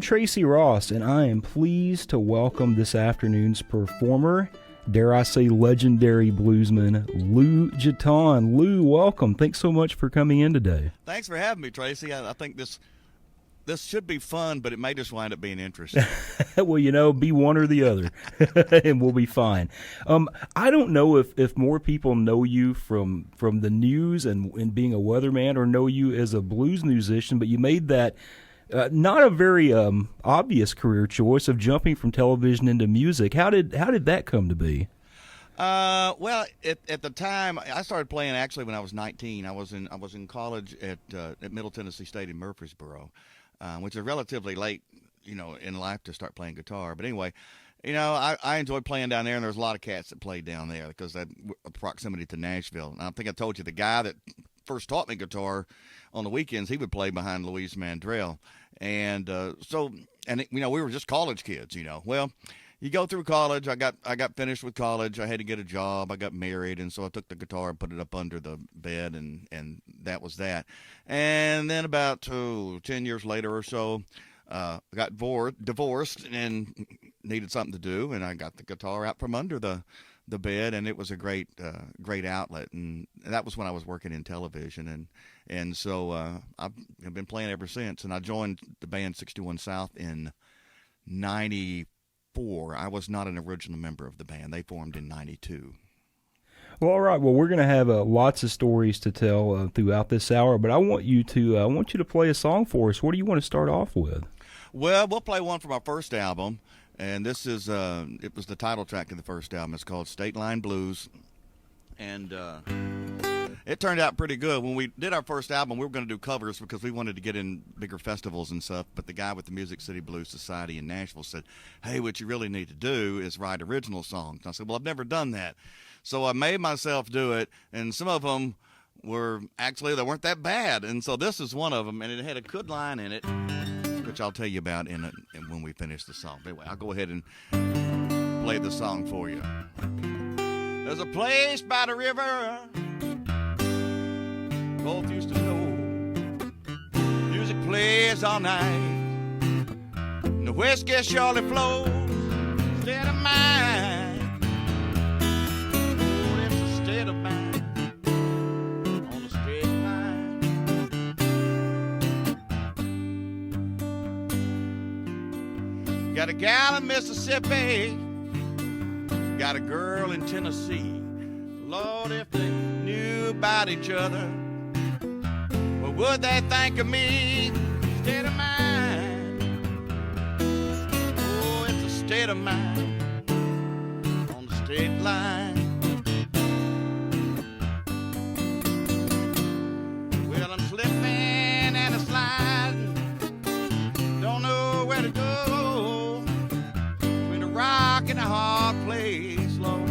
Tracy Ross, and I am pleased to welcome this afternoon's performer, dare I say legendary bluesman, Lew Jetton. Lew, welcome. Thanks so much for coming in today. Thanks for having me, Tracy. I think this should be fun, but it may just wind up being interesting. Well, be one or the other, and we'll be fine. I don't know if more people know you from the news and being a weatherman or know you as a blues musician, but you made that not a very obvious career choice of jumping from television into music. How did that come to be? Well, at the time, I started playing actually when I was 19. I was in college at Middle Tennessee State in Murfreesboro, which is relatively late, in life to start playing guitar. But anyway, I enjoyed playing down there, and there's a lot of cats that played down there because that proximity to Nashville. And I think I told you the guy that first taught me guitar on the weekends, he would play behind Louise Mandrell. And we were just college kids, Well, you go through college. I got finished with college. I had to get a job. I got married, and so I took the guitar and put it up under the bed, and that was that. And then about 10 years later or so, I got divorced and needed something to do, and I got the guitar out from under the bed, and it was a great outlet. And that was when I was working in television, and so I've been playing ever since. And I joined the band 61 South in 94. I was not an original member of the band. They formed in 92. Well, all right. Well, we're going to have lots of stories to tell throughout this hour, but I want you to play a song for us. What do you want to start off with? Well, we'll play one from our first album, and this is it was the title track of the first album. It's called State Line Blues, and it turned out pretty good. When we did our first album, we were going to do covers because we wanted to get in bigger festivals and stuff, but the guy with the Music City Blues Society in Nashville said, "Hey, what you really need to do is write original songs." And I said, "Well, I've never done that." So I made myself do it, and some of them they weren't that bad. And so this is one of them, and it had a good line in it, which I'll tell you about when we finish the song. Anyway, I'll go ahead and play the song for you. There's a place by the river both used to know. Music plays all night, and the whiskey surely flows. State of mind, oh, it's a state of mind on the straight line. Got a gal in Mississippi, got a girl in Tennessee. Lord, if they knew about each other, what would they think of me? State of mind, oh, it's a state of mind on the state line. Well, I'm slipping and I'm sliding, don't know where to go, between a rock and a hard place, Lord.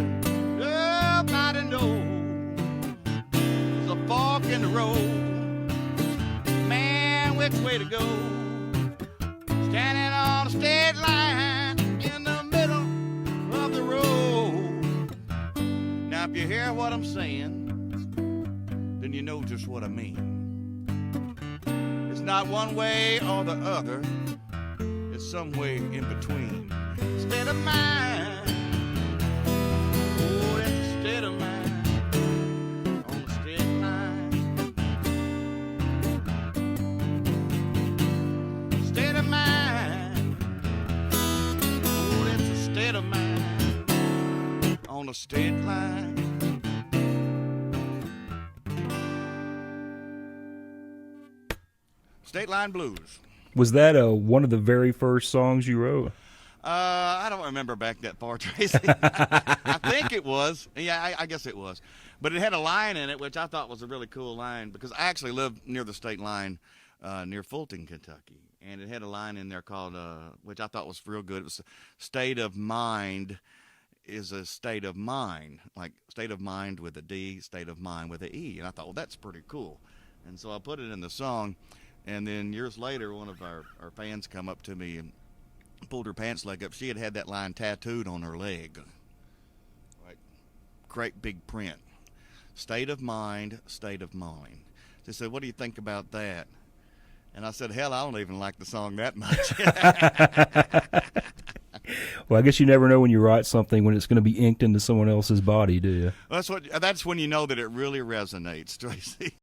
Nobody knows. There's a fork in the road, which way to go, standing on a state line in the middle of the road. Now if you hear what I'm saying, then you know just what I mean. It's not one way or the other, it's some way in between. State of mind, oh, it's a state of mind. On a state line. State Line Blues. Was that one of the very first songs you wrote? I don't remember back that far, Tracy. I think it was. Yeah, I guess it was. But it had a line in it, which I thought was a really cool line, because I actually lived near the state line, near Fulton, Kentucky. And it had a line in there called, which I thought was real good. It was state of mind is a state of mind, like state of mind with a D, state of mind with an E. And I thought, well, that's pretty cool. And so I put it in the song. And then years later, one of our fans come up to me and pulled her pants leg up. She had that line tattooed on her leg. Right? Great big print. State of mind, state of mind. They said, what do you think about that? And I said, hell, I don't even like the song that much. Well, I guess you never know when you write something when it's going to be inked into someone else's body, do you? That's when you know that it really resonates, Tracy.